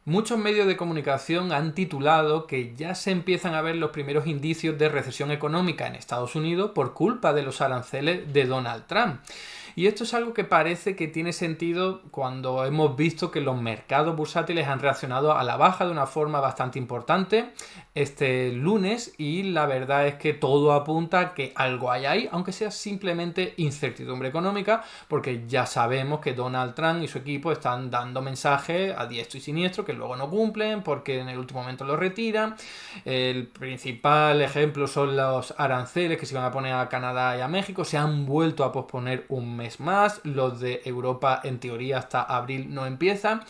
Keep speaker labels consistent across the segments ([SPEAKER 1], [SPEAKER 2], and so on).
[SPEAKER 1] Muchos medios de comunicación han titulado que ya se empiezan a ver los primeros indicios de recesión económica en Estados Unidos por culpa de los aranceles de Donald Trump. Y esto es algo que parece que tiene sentido cuando hemos visto que los mercados bursátiles han reaccionado a la baja de una forma bastante importante este lunes, y la verdad es que todo apunta a que algo hay ahí, aunque sea simplemente incertidumbre económica, porque ya sabemos que Donald Trump y su equipo están dando mensajes a diestro y siniestro que luego no cumplen porque en el último momento lo retiran. El principal ejemplo son los aranceles que se iban a poner a Canadá y a México, se han vuelto a posponer un mes más. Los de Europa en teoría hasta abril no empiezan,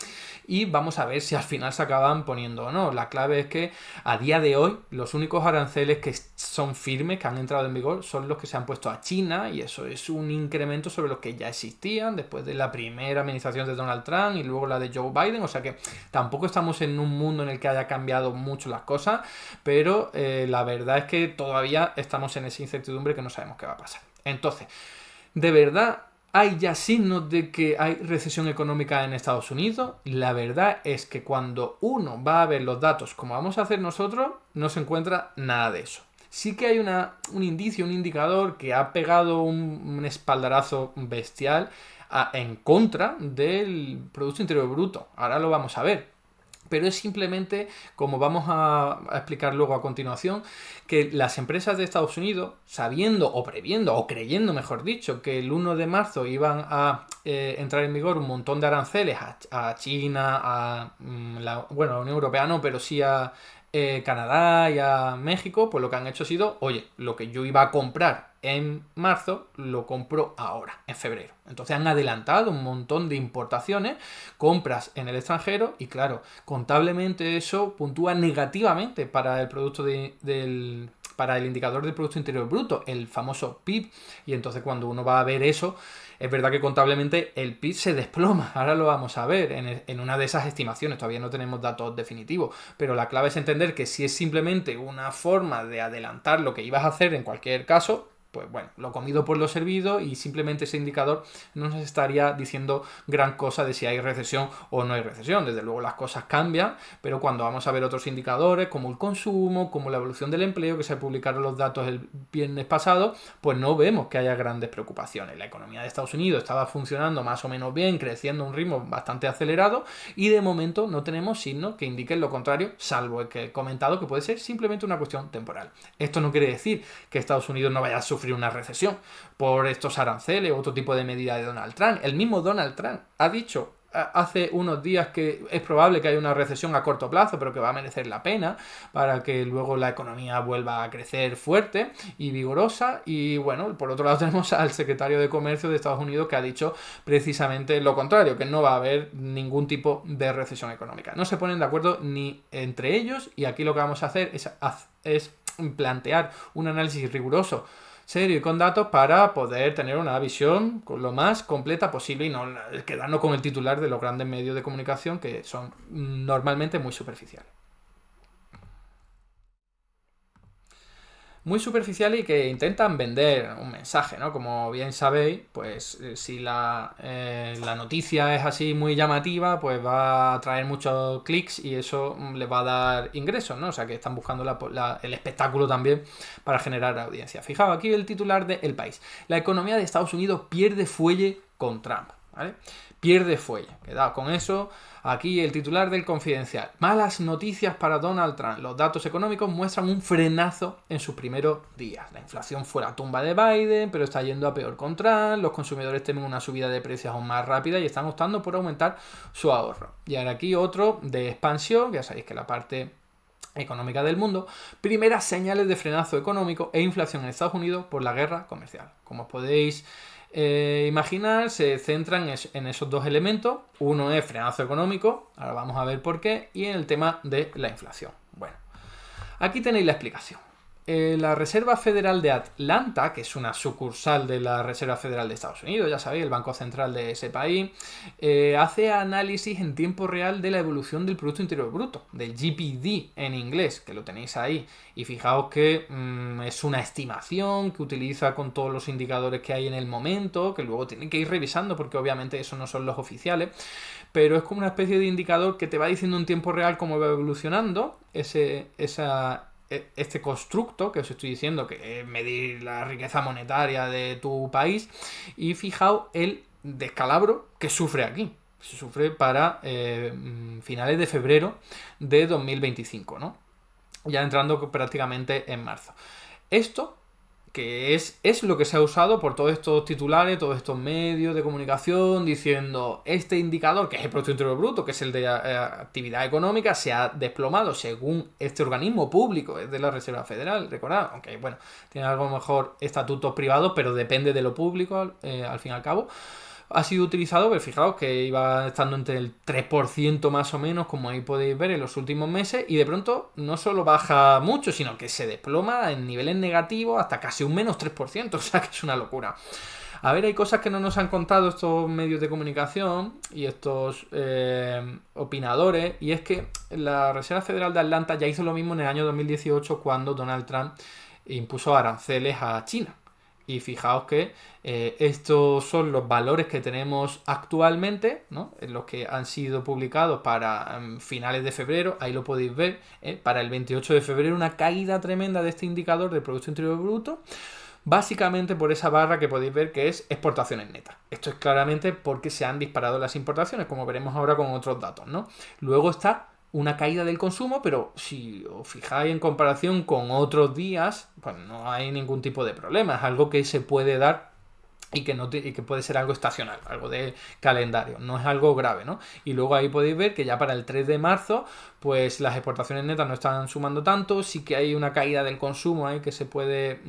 [SPEAKER 1] y vamos a ver si al final se acaban poniendo o no. La clave es que a día de hoy los únicos aranceles que son firmes, que han entrado en vigor, son los que se han puesto a China, y eso es un incremento sobre los que ya existían después de la primera administración de Donald Trump y luego la de Joe Biden. O sea que tampoco estamos en un mundo en el que haya cambiado mucho las cosas, pero la verdad es que todavía estamos en esa incertidumbre que no sabemos qué va a pasar. Entonces, ¿de verdad hay ya signos de que hay recesión económica en Estados Unidos? La verdad es que cuando uno va a ver los datos como vamos a hacer nosotros, no se encuentra nada de eso. Sí que hay un indicio, un indicador que ha pegado un espaldarazo bestial en contra del Producto Interior Bruto. Ahora lo vamos a ver. Pero es simplemente, como vamos a explicar luego a continuación, que las empresas de Estados Unidos, sabiendo o previendo o creyendo, mejor dicho, que el 1 de marzo iban a entrar en vigor un montón de aranceles a China, a la Unión Europea no, pero sí a Canadá y a México, pues lo que han hecho ha sido, oye, lo que yo iba a comprar en marzo, lo compro ahora, en febrero. Entonces han adelantado un montón de importaciones, compras en el extranjero, y claro, contablemente eso puntúa negativamente para el producto para el indicador del Producto Interior Bruto, el famoso PIB, y entonces cuando uno va a ver eso, es verdad que contablemente el PIB se desploma. Ahora lo vamos a ver en una de esas estimaciones, todavía no tenemos datos definitivos, pero la clave es entender que si es simplemente una forma de adelantar lo que ibas a hacer en cualquier caso, pues bueno, lo comido por lo servido, y simplemente ese indicador no nos estaría diciendo gran cosa de si hay recesión o no hay recesión. Desde luego las cosas cambian, pero cuando vamos a ver otros indicadores como el consumo, como la evolución del empleo, que se publicaron los datos el viernes pasado, pues no vemos que haya grandes preocupaciones. La economía de Estados Unidos estaba funcionando más o menos bien, creciendo a un ritmo bastante acelerado, y de momento no tenemos signos que indiquen lo contrario, salvo el que he comentado, que puede ser simplemente una cuestión temporal. Esto no quiere decir que Estados Unidos no vaya a sufrir una recesión por estos aranceles o otro tipo de medida de Donald Trump. El mismo Donald Trump ha dicho hace unos días que es probable que haya una recesión a corto plazo, pero que va a merecer la pena para que luego la economía vuelva a crecer fuerte y vigorosa. Y bueno, por otro lado tenemos al secretario de Comercio de Estados Unidos, que ha dicho precisamente lo contrario, que no va a haber ningún tipo de recesión económica. No se ponen de acuerdo ni entre ellos, y aquí lo que vamos a hacer es plantear un análisis riguroso, serio y con datos, para poder tener una visión lo más completa posible y no quedarnos con el titular de los grandes medios de comunicación, que son normalmente muy superficiales. Muy superficiales y que intentan vender un mensaje, ¿no? Como bien sabéis, pues si la noticia es así muy llamativa, pues va a traer muchos clics y eso les va a dar ingresos, ¿no? O sea que están buscando el espectáculo también para generar audiencia. Fijaos, aquí el titular de El País. La economía de Estados Unidos pierde fuelle con Trump, ¿vale? Pierde fuelle. Quedado con eso. Aquí el titular del Confidencial. Malas noticias para Donald Trump. Los datos económicos muestran un frenazo en sus primeros días. La inflación fue la tumba de Biden, pero está yendo a peor con Trump. Los consumidores temen una subida de precios aún más rápida y están optando por aumentar su ahorro. Y ahora aquí otro de expansión. Ya sabéis que la parte económica del mundo. Primeras señales de frenazo económico e inflación en Estados Unidos por la guerra comercial. Como os podéis imaginar, se centran en esos dos elementos. Uno es frenazo económico, ahora vamos a ver por qué, y en el tema de la inflación. Bueno, aquí tenéis la explicación. La Reserva Federal de Atlanta, que es una sucursal de la Reserva Federal de Estados Unidos, ya sabéis, el banco central de ese país, hace análisis en tiempo real de la evolución del Producto Interior Bruto, del GPD en inglés, que lo tenéis ahí. Y fijaos que es una estimación que utiliza con todos los indicadores que hay en el momento, que luego tienen que ir revisando porque obviamente esos no son los oficiales. pero es como una especie de indicador que te va diciendo en tiempo real cómo va evolucionando este constructo que os estoy diciendo, que es medir la riqueza monetaria de tu país, y fijaos el descalabro que sufre aquí. Se sufre para finales de febrero de 2025, ¿no? Ya entrando prácticamente en marzo. Esto que es lo que se ha usado por todos estos titulares, todos estos medios de comunicación, diciendo este indicador, que es el Producto Interior Bruto, que es el de actividad económica, se ha desplomado según este organismo público, es de la Reserva Federal, recordad, aunque bueno, tiene algo mejor estatutos privados, pero depende de lo público al fin y al cabo. Ha sido utilizado, pero fijaos que iba estando entre el 3% más o menos, como ahí podéis ver en los últimos meses, y de pronto no solo baja mucho, sino que se desploma en niveles negativos hasta casi un menos 3%, o sea que es una locura. A ver, hay cosas que no nos han contado estos medios de comunicación y estos opinadores, y es que la Reserva Federal de Atlanta ya hizo lo mismo en el año 2018 cuando Donald Trump impuso aranceles a China. Y fijaos que estos son los valores que tenemos actualmente, ¿no? Los que han sido publicados para finales de febrero, ahí lo podéis ver, para el 28 de febrero una caída tremenda de este indicador del Producto Interior Bruto, básicamente por esa barra que podéis ver que es exportaciones netas. Esto es claramente porque se han disparado las importaciones, como veremos ahora con otros datos, ¿no? Luego está una caída del consumo, pero si os fijáis en comparación con otros días, pues no hay ningún tipo de problema. Es algo que se puede dar y que puede ser algo estacional, algo de calendario, no es algo grave, ¿no? Y luego ahí podéis ver que ya para el 3 de marzo, pues las exportaciones netas no están sumando tanto, sí que hay una caída del consumo ahí que se puede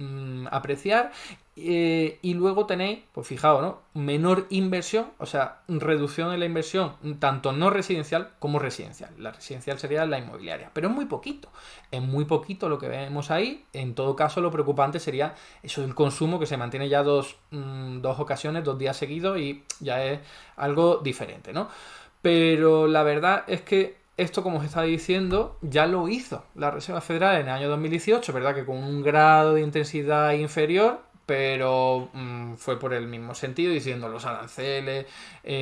[SPEAKER 1] apreciar. Y luego tenéis, pues fijaos, ¿no? Menor inversión, o sea, reducción en la inversión, tanto no residencial como residencial. La residencial sería la inmobiliaria, pero es muy poquito lo que vemos ahí. En todo caso, lo preocupante sería eso del consumo, que se mantiene ya dos ocasiones, 2 días seguidos, y ya es algo diferente, ¿no? Pero la verdad es que esto, como os estaba diciendo, ya lo hizo la Reserva Federal en el año 2018, ¿verdad? Que con un grado de intensidad inferior, pero fue por el mismo sentido, diciendo los aranceles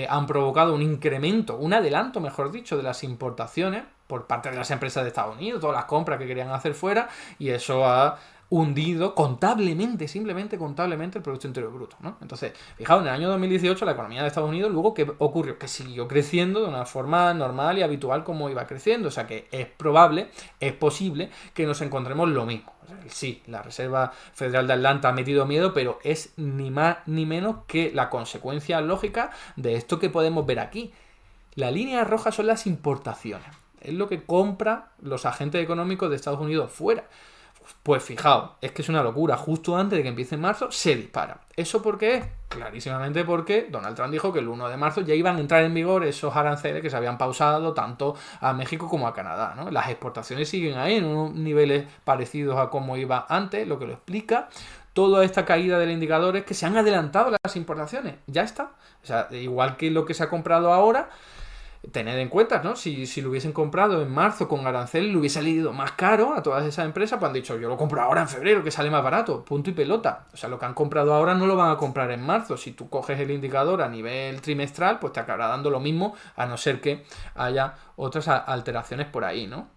[SPEAKER 1] han provocado un incremento, un adelanto, mejor dicho, de las importaciones por parte de las empresas de Estados Unidos, todas las compras que querían hacer fuera, y eso ha hundido contablemente, simplemente contablemente, el Producto Interior Bruto, ¿no? Entonces, fijaos, en el año 2018 la economía de Estados Unidos, luego, ¿qué ocurrió? Que siguió creciendo de una forma normal y habitual como iba creciendo, o sea que es probable, es posible que nos encontremos lo mismo. O sea, sí, la Reserva Federal de Atlanta ha metido miedo, pero es ni más ni menos que la consecuencia lógica de esto que podemos ver aquí. La línea roja son las importaciones, es lo que compran los agentes económicos de Estados Unidos fuera. Pues fijaos, es que es una locura. Justo antes de que empiece en marzo, se dispara. ¿Eso por qué es? Clarísimamente porque Donald Trump dijo que el 1 de marzo ya iban a entrar en vigor esos aranceles que se habían pausado tanto a México como a Canadá, ¿no? Las exportaciones siguen ahí en unos niveles parecidos a como iba antes, lo que lo explica. Toda esta caída del indicador es que se han adelantado las importaciones. Ya está. O sea, igual que lo que se ha comprado ahora. Tened en cuenta, ¿no? Si lo hubiesen comprado en marzo con arancel, le hubiese salido más caro a todas esas empresas, pues han dicho, yo lo compro ahora en febrero, que sale más barato, punto y pelota. O sea, lo que han comprado ahora no lo van a comprar en marzo. Si tú coges el indicador a nivel trimestral, pues te acabará dando lo mismo, a no ser que haya otras alteraciones por ahí, ¿no?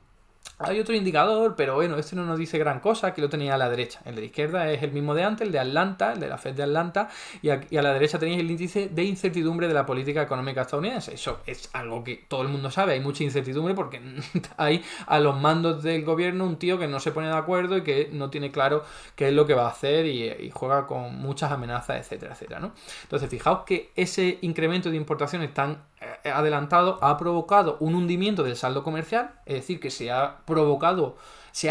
[SPEAKER 1] Hay otro indicador, pero bueno, este no nos dice gran cosa, que lo tenía a la derecha. El de la izquierda es el mismo de antes, el de Atlanta, el de la Fed de Atlanta, y a la derecha tenéis el índice de incertidumbre de la política económica estadounidense. Eso es algo que todo el mundo sabe, hay mucha incertidumbre porque hay a los mandos del gobierno un tío que no se pone de acuerdo y que no tiene claro qué es lo que va a hacer y juega con muchas amenazas, etcétera, etcétera, ¿no? Entonces, fijaos que ese incremento de importaciones tan adelantado ha provocado un hundimiento del saldo comercial, es decir, que se ha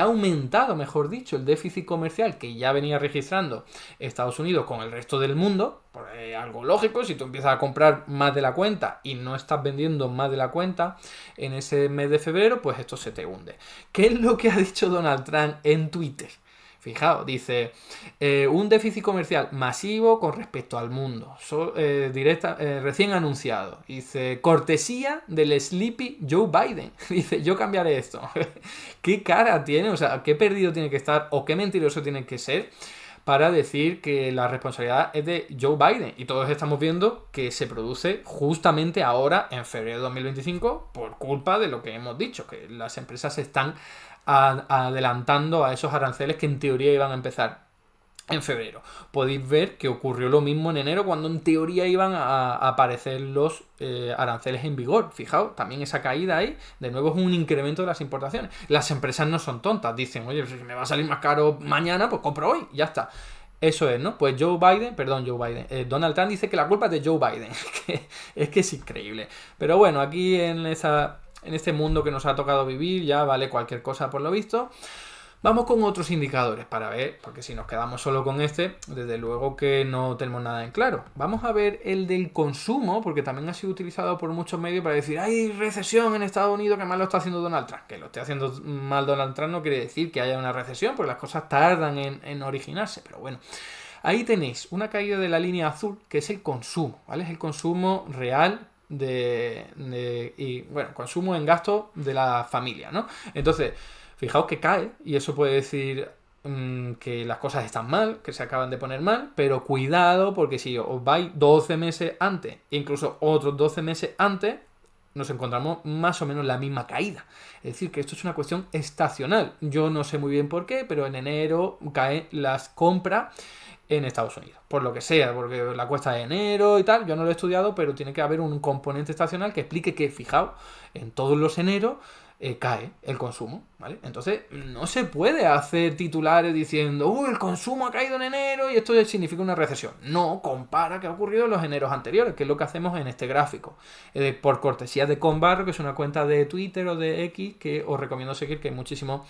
[SPEAKER 1] aumentado, mejor dicho, el déficit comercial que ya venía registrando Estados Unidos con el resto del mundo. Pues es algo lógico, si tú empiezas a comprar más de la cuenta y no estás vendiendo más de la cuenta en ese mes de febrero, pues esto se te hunde. ¿Qué es lo que ha dicho Donald Trump en Twitter? Fijaos, dice, un déficit comercial masivo con respecto al mundo, recién anunciado. Dice, cortesía del Sleepy Joe Biden. Dice, yo cambiaré esto. ¿Qué cara tiene? O sea, ¿qué perdido tiene que estar o qué mentiroso tiene que ser para decir que la responsabilidad es de Joe Biden. Y todos estamos viendo que se produce justamente ahora, en febrero de 2025, por culpa de lo que hemos dicho, que las empresas se están adelantando a esos aranceles que en teoría iban a empezar en febrero. Podéis ver que ocurrió lo mismo en enero, cuando en teoría iban a aparecer los aranceles en vigor. Fijaos, también esa caída ahí, de nuevo, es un incremento de las importaciones. Las empresas no son tontas, dicen, oye, si me va a salir más caro mañana, pues compro hoy, ya está. Eso es, ¿no? Pues Donald Trump dice que la culpa es de Joe Biden. Es que es increíble. Pero bueno, aquí en este mundo que nos ha tocado vivir, ya vale cualquier cosa por lo visto. Vamos con otros indicadores para ver, porque si nos quedamos solo con este, desde luego que no tenemos nada en claro. Vamos a ver el del consumo, porque también ha sido utilizado por muchos medios para decir, hay recesión en Estados Unidos, que mal lo está haciendo Donald Trump. Que lo esté haciendo mal Donald Trump no quiere decir que haya una recesión, porque las cosas tardan en originarse, pero bueno. Ahí tenéis una caída de la línea azul, que es el consumo, ¿vale? Es el consumo real consumo en gasto de la familia, ¿no? Entonces, fijaos que cae, y eso puede decir que las cosas están mal, que se acaban de poner mal, pero cuidado, porque si os vais 12 meses antes, e incluso otros 12 meses antes, nos encontramos más o menos la misma caída. Es decir, que esto es una cuestión estacional. Yo no sé muy bien por qué, pero en enero caen las compras en Estados Unidos, por lo que sea, porque la cuesta de enero y tal, yo no lo he estudiado, pero tiene que haber un componente estacional que explique que, fijaos, en todos los eneros cae el consumo, ¿vale? Entonces, no se puede hacer titulares diciendo, el consumo ha caído en enero y esto significa una recesión. No, compara qué ha ocurrido en los eneros anteriores, que es lo que hacemos en este gráfico. Por cortesía de Conbarro, que es una cuenta de Twitter o de X, que os recomiendo seguir, que hay muchísimos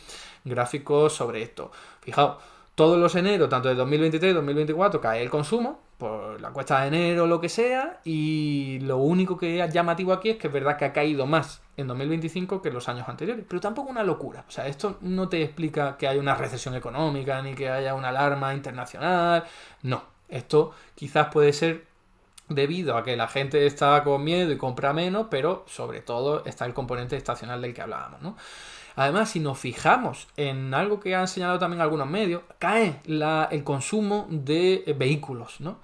[SPEAKER 1] gráficos sobre esto. Fijaos, todos los eneros, tanto de 2023 y 2024, cae el consumo, por la cuesta de enero o lo que sea, y lo único que es llamativo aquí es que es verdad que ha caído más en 2025 que en los años anteriores, pero tampoco una locura. O sea, esto no te explica que haya una recesión económica, ni que haya una alarma internacional, no. Esto quizás puede ser debido a que la gente está con miedo y compra menos, pero sobre todo está el componente estacional del que hablábamos, ¿no? Además, si nos fijamos en algo que han señalado también algunos medios, cae el consumo de vehículos, ¿no?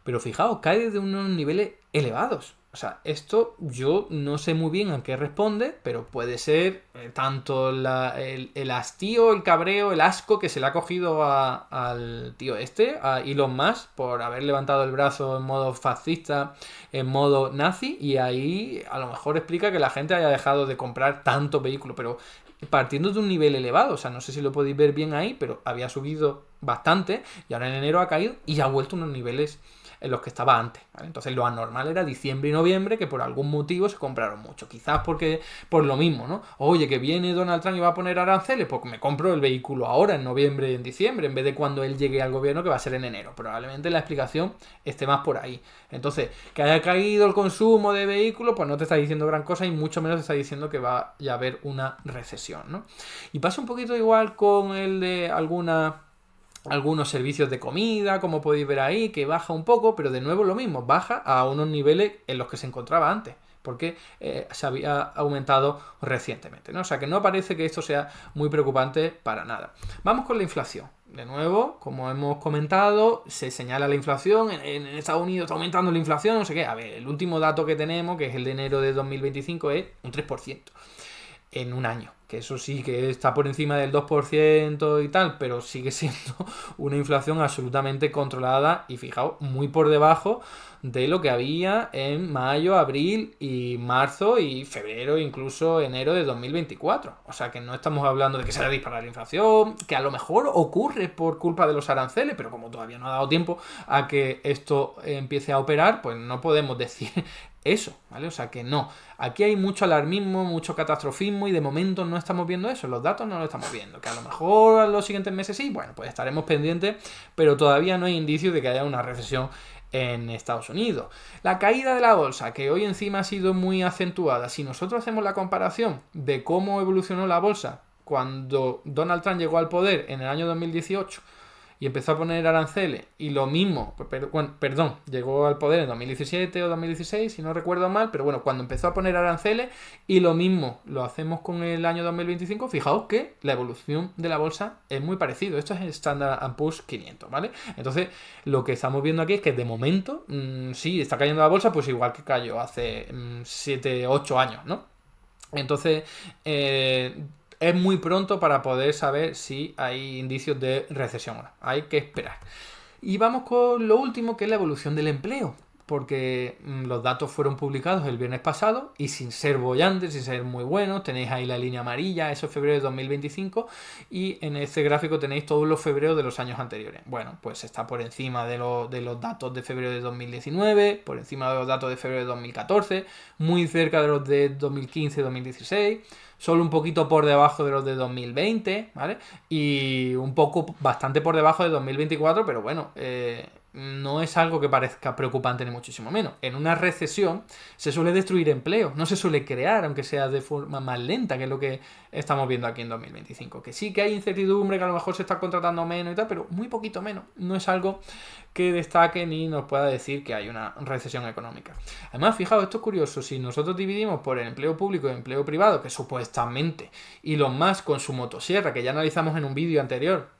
[SPEAKER 1] Pero fijaos, cae desde unos niveles elevados. O sea, esto yo no sé muy bien a qué responde, pero puede ser tanto el hastío, el cabreo, el asco que se le ha cogido al tío a Elon Musk, por haber levantado el brazo en modo fascista, en modo nazi, y ahí a lo mejor explica que la gente haya dejado de comprar tantos vehículos, pero partiendo de un nivel elevado. O sea, no sé si lo podéis ver bien ahí, pero había subido bastante y ahora en enero ha caído y ha vuelto a unos niveles en los que estaba antes, ¿vale? Entonces lo anormal era diciembre y noviembre, que por algún motivo se compraron mucho. Quizás porque por lo mismo, ¿no? Oye, que viene Donald Trump y va a poner aranceles, pues me compro el vehículo ahora, en noviembre y en diciembre, en vez de cuando él llegue al gobierno, que va a ser en enero. Probablemente la explicación esté más por ahí. Entonces, que haya caído el consumo de vehículos, pues no te está diciendo gran cosa, y mucho menos te está diciendo que va a haber una recesión, ¿no? Y pasa un poquito igual con el de algunos servicios de comida, como podéis ver ahí, que baja un poco, pero de nuevo lo mismo, baja a unos niveles en los que se encontraba antes, porque se había aumentado recientemente, ¿no? O sea que no parece que esto sea muy preocupante para nada. Vamos con la inflación. De nuevo, como hemos comentado, se señala la inflación, en Estados Unidos está aumentando la inflación, no sé qué. A ver, el último dato que tenemos, que es el de enero de 2025, es un 3% en un año, que eso sí que está por encima del 2% y tal, pero sigue siendo una inflación absolutamente controlada y, fijaos, muy por debajo de lo que había en mayo, abril y marzo y febrero, incluso enero de 2024. O sea que no estamos hablando de que se haya disparado la inflación, que a lo mejor ocurre por culpa de los aranceles, pero como todavía no ha dado tiempo a que esto empiece a operar, pues no podemos decir eso, ¿vale? O sea que no. Aquí hay mucho alarmismo, mucho catastrofismo y de momento no estamos viendo eso. Los datos no lo estamos viendo. Que a lo mejor en los siguientes meses sí, bueno, pues estaremos pendientes, pero todavía no hay indicios de que haya una recesión en Estados Unidos. La caída de la bolsa, que hoy encima ha sido muy acentuada. Si nosotros hacemos la comparación de cómo evolucionó la bolsa cuando Donald Trump llegó al poder en el año 2018 y empezó a poner aranceles y lo mismo, perdón, llegó al poder en 2017 o 2016, si no recuerdo mal, pero bueno, cuando empezó a poner aranceles y lo mismo lo hacemos con el año 2025, fijaos que la evolución de la bolsa es muy parecido. Esto es el Standard & Poor's 500, ¿vale? Entonces, lo que estamos viendo aquí es que de momento, sí, está cayendo la bolsa, pues igual que cayó hace 7, 8 años, ¿no? Entonces, es muy pronto para poder saber si hay indicios de recesión. Hay que esperar. Y vamos con lo último, que es la evolución del empleo. Porque los datos fueron publicados el viernes pasado y sin ser bollantes, sin ser muy buenos, tenéis ahí la línea amarilla, eso es febrero de 2025, y en este gráfico tenéis todos los febreros de los años anteriores. Bueno, pues está por encima de los datos de febrero de 2019, por encima de los datos de febrero de 2014, muy cerca de los de 2015-2016, solo un poquito por debajo de los de 2020, ¿vale? Y un poco, bastante por debajo de 2024, pero bueno, no es algo que parezca preocupante ni muchísimo menos. En una recesión se suele destruir empleo, no se suele crear, aunque sea de forma más lenta, que es lo que estamos viendo aquí en 2025. Que sí que hay incertidumbre, que a lo mejor se está contratando menos y tal, pero muy poquito menos. No es algo que destaque ni nos pueda decir que hay una recesión económica. Además, fijaos, esto es curioso, si nosotros dividimos por el empleo público y el empleo privado, que supuestamente Elon Musk con su motosierra, que ya analizamos en un vídeo anterior,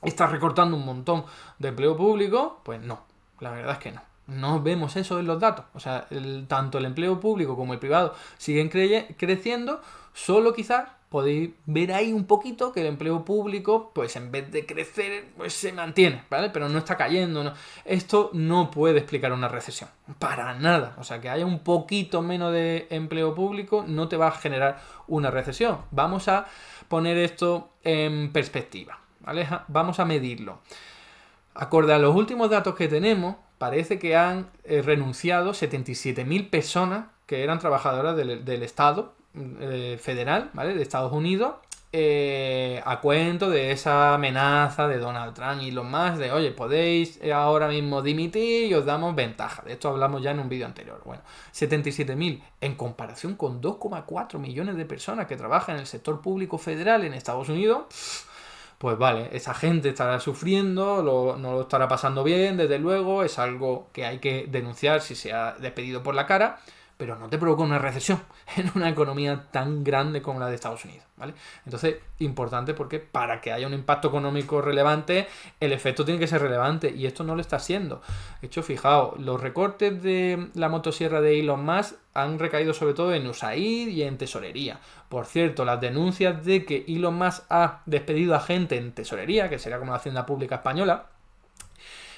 [SPEAKER 1] está recortando un montón de empleo público, pues no, la verdad es que no. No vemos eso en los datos. O sea, tanto el empleo público como el privado siguen creciendo, solo quizás podéis ver ahí un poquito que el empleo público, pues en vez de crecer, pues se mantiene, ¿vale? Pero no está cayendo, ¿no? Esto no puede explicar una recesión, para nada. O sea, que haya un poquito menos de empleo público no te va a generar una recesión. Vamos a poner esto en perspectiva. ¿Vale? Vamos a medirlo. Acorde a los últimos datos que tenemos, parece que han renunciado 77.000 personas que eran trabajadoras del Estado federal, ¿vale? De Estados Unidos, a cuento de esa amenaza de Donald Trump y los más de, oye, podéis ahora mismo dimitir y os damos ventaja. De esto hablamos ya en un vídeo anterior. Bueno, 77.000 en comparación con 2,4 millones de personas que trabajan en el sector público federal en Estados Unidos. Pues vale, esa gente estará sufriendo, no lo estará pasando bien, desde luego, es algo que hay que denunciar si se ha despedido por la cara, pero no te provoca una recesión en una economía tan grande como la de Estados Unidos, ¿vale? Entonces, importante porque para que haya un impacto económico relevante, el efecto tiene que ser relevante y esto no lo está siendo. De hecho, fijaos, los recortes de la motosierra de Elon Musk han recaído sobre todo en USAID y en tesorería. Por cierto, las denuncias de que Elon Musk ha despedido a gente en tesorería, que sería como la Hacienda Pública Española,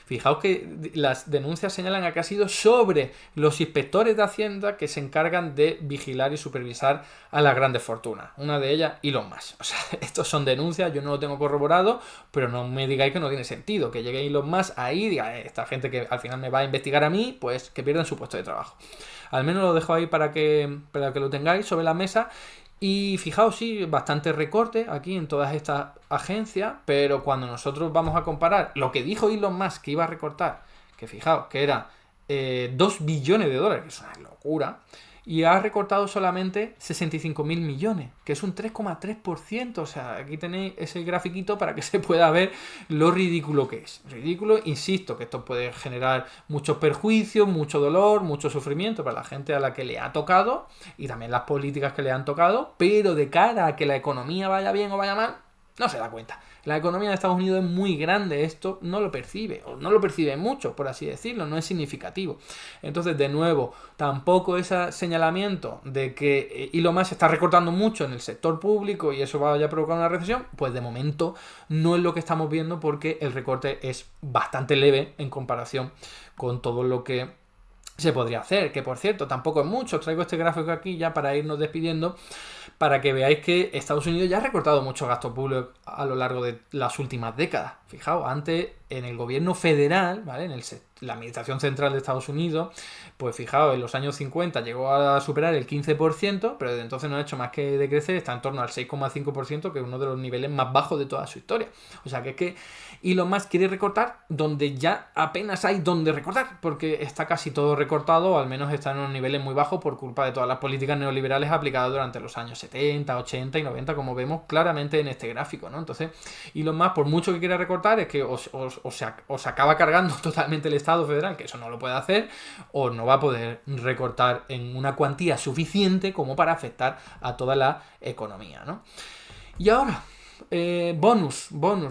[SPEAKER 1] fijaos que las denuncias señalan a que ha sido sobre los inspectores de Hacienda que se encargan de vigilar y supervisar a las grandes fortunas. Una de ellas, Elon Musk. O sea, estos son denuncias, yo no lo tengo corroborado, pero no me digáis que no tiene sentido. Que llegue Elon Musk ahí y diga, esta gente que al final me va a investigar a mí, pues que pierdan su puesto de trabajo. Al menos lo dejo ahí para que lo tengáis sobre la mesa. Y fijaos, sí, bastante recorte aquí en todas estas agencias, pero cuando nosotros vamos a comparar lo que dijo Elon Musk que iba a recortar, que fijaos, que era 2 billones de dólares, que es una locura, y ha recortado solamente 65.000 millones, que es un 3,3%. O sea, aquí tenéis ese grafiquito para que se pueda ver lo ridículo que es. Ridículo, insisto, que esto puede generar muchos perjuicios, mucho dolor, mucho sufrimiento para la gente a la que le ha tocado y también las políticas que le han tocado, pero de cara a que la economía vaya bien o vaya mal, no se da cuenta. La economía de Estados Unidos es muy grande, esto no lo percibe, o no lo percibe mucho, por así decirlo, no es significativo. Entonces, de nuevo, tampoco ese señalamiento de que Elon Musk está recortando mucho en el sector público y eso vaya a provocar una recesión, pues de momento no es lo que estamos viendo porque el recorte es bastante leve en comparación con todo lo que se podría hacer, que por cierto tampoco es mucho. Os traigo este gráfico aquí ya para irnos despidiendo, para que veáis que Estados Unidos ya ha recortado mucho gasto público a lo largo de las últimas décadas. Fijaos, antes en el gobierno federal, ¿vale? En la administración central de Estados Unidos, pues fijaos, en los años 50 llegó a superar el 15%, pero desde entonces no ha hecho más que decrecer, está en torno al 6,5%, que es uno de los niveles más bajos de toda su historia. O sea que es que Elon Musk quiere recortar donde ya apenas hay donde recortar, porque está casi todo recortado, o al menos está en unos niveles muy bajos por culpa de todas las políticas neoliberales aplicadas durante los años 70, 80 y 90, como vemos claramente en este gráfico, ¿no? Entonces, Elon Musk, por mucho que quiera recortar, es que os acaba cargando totalmente el Estado federal, que eso no lo puede hacer, o no va a poder recortar en una cuantía suficiente como para afectar a toda la economía, ¿no? Y ahora, bonus,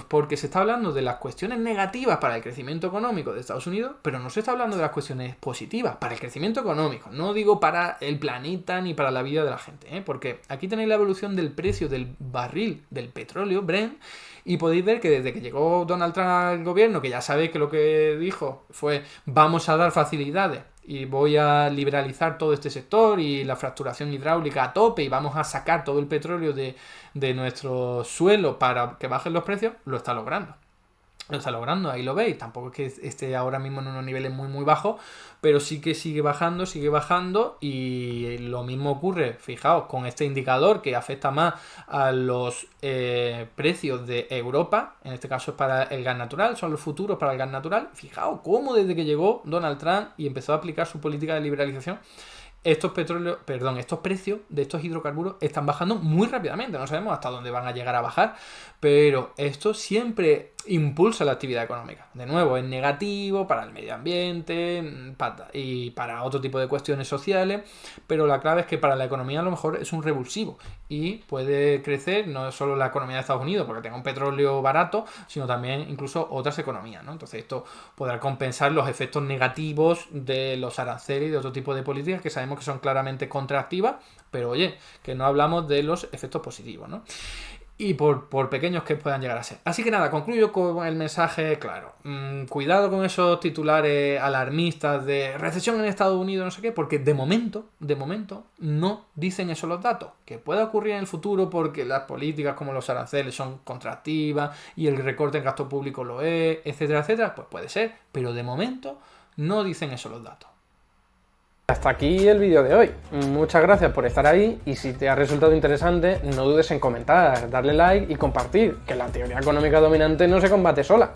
[SPEAKER 1] porque se está hablando de las cuestiones negativas para el crecimiento económico de Estados Unidos, pero no se está hablando de las cuestiones positivas para el crecimiento económico. No digo para el planeta ni para la vida de la gente, porque aquí tenéis la evolución del precio del barril del petróleo, Brent, y podéis ver que desde que llegó Donald Trump al gobierno, que ya sabéis que lo que dijo fue vamos a dar facilidades y voy a liberalizar todo este sector y la fracturación hidráulica a tope y vamos a sacar todo el petróleo de nuestro suelo para que bajen los precios, lo está logrando. Lo está logrando, ahí lo veis. Tampoco es que esté ahora mismo en unos niveles muy bajos, pero sí que sigue bajando y lo mismo ocurre, fijaos, con este indicador que afecta más a los precios de Europa, en este caso es para el gas natural, son los futuros para el gas natural. Fijaos cómo desde que llegó Donald Trump y empezó a aplicar su política de liberalización, estos precios de estos hidrocarburos están bajando muy rápidamente. No sabemos hasta dónde van a llegar a bajar, pero esto siempre impulsa la actividad económica. De nuevo, es negativo para el medio ambiente y para otro tipo de cuestiones sociales, pero la clave es que para la economía a lo mejor es un revulsivo y puede crecer no solo la economía de Estados Unidos porque tenga un petróleo barato, sino también incluso otras economías, ¿no? Entonces esto podrá compensar los efectos negativos de los aranceles y de otro tipo de políticas que sabemos que son claramente contractivas, pero oye, que no hablamos de los efectos positivos, ¿no? Y por pequeños que puedan llegar a ser. Así que nada, concluyo con el mensaje claro. Cuidado con esos titulares alarmistas de recesión en Estados Unidos, no sé qué, porque de momento, no dicen eso los datos. Que pueda ocurrir en el futuro porque las políticas como los aranceles son contractivas y el recorte en gasto público lo es, etcétera, pues puede ser. Pero de momento no dicen eso los datos. Hasta aquí el vídeo de hoy. Muchas gracias por estar ahí y si te ha resultado interesante, no dudes en comentar, darle like y compartir, que la teoría económica dominante no se combate sola.